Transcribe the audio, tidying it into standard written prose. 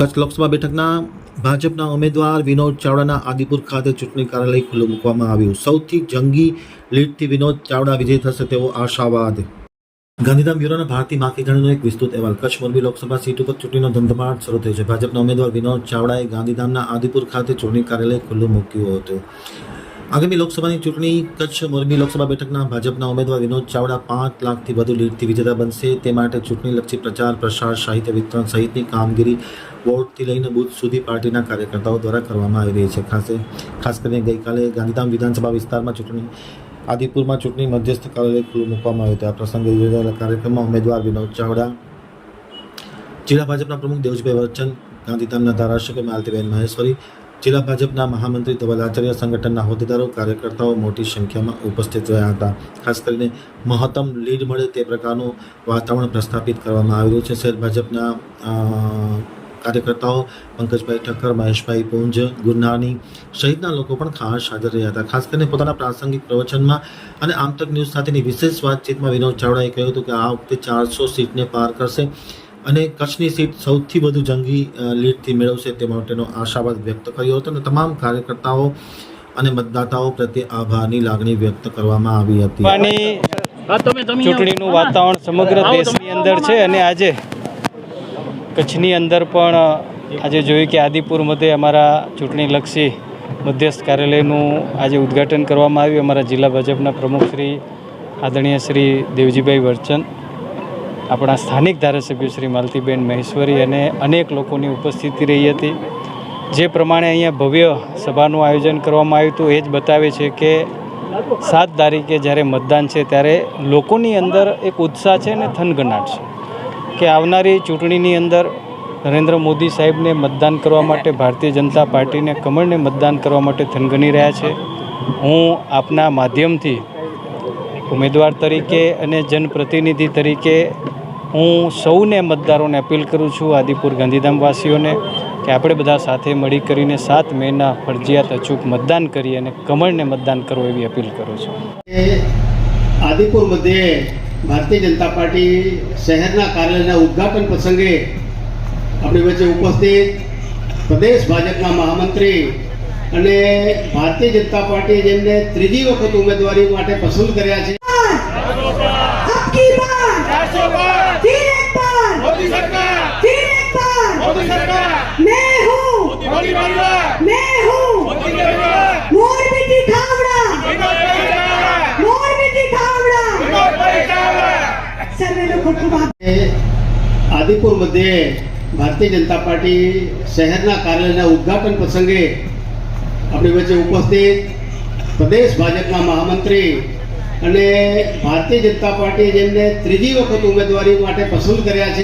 કચ્છ લોકસભા બેઠકના ભાજપના ઉમેદવાર વિનોદ ચાવડાના આદિપુર ખાતે ચૂંટણી કાર્યાલય ખુલ્લું મૂકવામાં આવ્યું. સૌથી જંગી લીડથી વિનોદ ચાવડા વિજય થશે તેવો આશાવાદ. ગાંધીધામ બ્યુરોના ભારતી માખીજાણીનો એક વિસ્તૃત અહેવાલ. કચ્છ મોરબી લોકસભા સીટ ઉપર ચૂંટણીનો ધમધમાટ શરૂ થયો છે. ભાજપના ઉમેદવાર વિનોદ ચાવડાએ ગાંધીધામના આદિપુર ખાતે ચૂંટણી કાર્યાલય ખુલ્લું મૂક્યું હતું. આગામી લોકસભાની ચૂંટણી કચ્છ મોરબી લોકસભા બેઠકના ભાજપના ઉમેદવાર વિનોદ ચાવડા 5 લાખથી વધુ લીડથી વિજેતા બનશે તે માટે ચૂંટણીલક્ષી પ્રચાર પ્રસાર સાહિત્ય વિતરણ સહિતની કામગીરી વોર્ડથી લઈને બૂથ સુધી પાર્ટીના કાર્યકર્તાઓ દ્વારા કરવામાં આવી રહી છે. ખાસ કરીને ગઈકાલે ગાંધીધામ વિધાનસભા વિસ્તારમાં આદિપુરમાં ચૂંટણી મધ્યસ્થ કાર્યાલય ખુલ્લું મૂકવામાં આવ્યું હતું. આ પ્રસંગે યોજાયેલા કાર્યક્રમમાં ઉમેદવાર વિનોદ ચાવડા, જિલ્લા ભાજપના પ્રમુખ દેવજીભાઈ વરચન, ગાંધીધામના ધારાસભ્ય માલતીબેન મહેશ્વરી, જિલ્લા ભાજપના મહામંત્રી ધવલ આચાર્ય, સંગઠનના હોદ્દેદારો, કાર્યકર્તાઓ મોટી સંખ્યામાં ઉપસ્થિત રહ્યા હતા. ખાસ કરીને મહત્તમ લીડ મળે તે પ્રકારનું વાતાવરણ પ્રસ્થાપિત કરવામાં આવ્યું છે. શહેર ભાજપના કાર્યકર્તાઓ પંકજભાઈ ઠક્કર, મહેશભાઈ પૂંજ, ગુરનાની સહિતના લોકો પણ ખાસ હાજર રહ્યા હતા. ખાસ કરીને પોતાના પ્રાસંગિક પ્રવચનમાં અને આમતક ન્યૂઝ સાથેની વિશેષ વાતચીતમાં વિનોદ ચાવડાએ કહ્યું હતું કે આ વખતે 400 સીટને પાર કરશે અને કચ્છની સીટ સૌથી વધુ જંગી લીડથી મેળવશે તે માટેનો આશાવાદ વ્યક્ત કર્યો હતો અને તમામ કાર્યકર્તાઓ અને મતદાતાઓ પ્રત્યે આભારની લાગણી વ્યક્ત કરવામાં આવી હતી. ચૂંટણીનું વાતાવરણ સમગ્ર દેશની અંદર છે અને આજે કચ્છની અંદર પણ આજે જોયું કે આદિપુર મધ્યે અમારા ચૂંટણીલક્ષી મધ્યસ્થ કાર્યાલયનું આજે ઉદ્ઘાટન કરવામાં આવ્યું. અમારા જિલ્લા ભાજપના પ્રમુખ શ્રી આદરણીય શ્રી દેવજીભાઈ વરચન, આપણા સ્થાનિક ધારાસભ્ય શ્રી માલતીબેન મહેશ્વરી અને અનેક લોકોની ઉપસ્થિતિ રહી હતી. જે પ્રમાણે અહીંયા ભવ્ય સભાનું આયોજન કરવામાં આવ્યું હતું એ જ બતાવે છે કે 7 તારીખે જ્યારે મતદાન છે ત્યારે લોકોની અંદર એક ઉત્સાહ છે અને થનગનાટ છે કે આવનારી ચૂંટણીની અંદર નરેન્દ્ર મોદી સાહેબને મતદાન કરવા માટે, ભારતીય જનતા પાર્ટીને કમળને મતદાન કરવા માટે થનગની રહ્યા છે. હું આપના માધ્યમથી ઉમેદવાર તરીકે અને જનપ્રતિનિધિ તરીકે હું સૌને મતદારોને અપીલ કરું છું, આદિપુર ગાંધીધામવાસીઓને, કે આપણે બધા સાથે મળી કરીને 7 મેના ફરજિયાત અચૂક મતદાન કરી અને કમળને મતદાન કરવું એવી અપીલ કરું છું. આદિપુર મધ્યે ભારતીય જનતા પાર્ટી શહેરના કાર્યાલયના ઉદ્ઘાટન પ્રસંગે આપણી વચ્ચે ઉપસ્થિત પ્રદેશ ભાજપના મહામંત્રી અને ભારતીય જનતા પાર્ટી જેમને 3જી વખત ઉમેદવારી માટે પસંદ કર્યા છે. આદિપુર મધ્યે ભારતીય જનતા પાર્ટી શહેરના કાર્યાલયના ઉદ્ઘાટન પ્રસંગે આપણી વચ્ચે ઉપસ્થિત પ્રદેશ ભાજપના મહામંત્રી અને ભારતીય જનતા પાર્ટી જેમને 3જી વખત ઉમેદવારી માટે પસંદ કર્યા છે.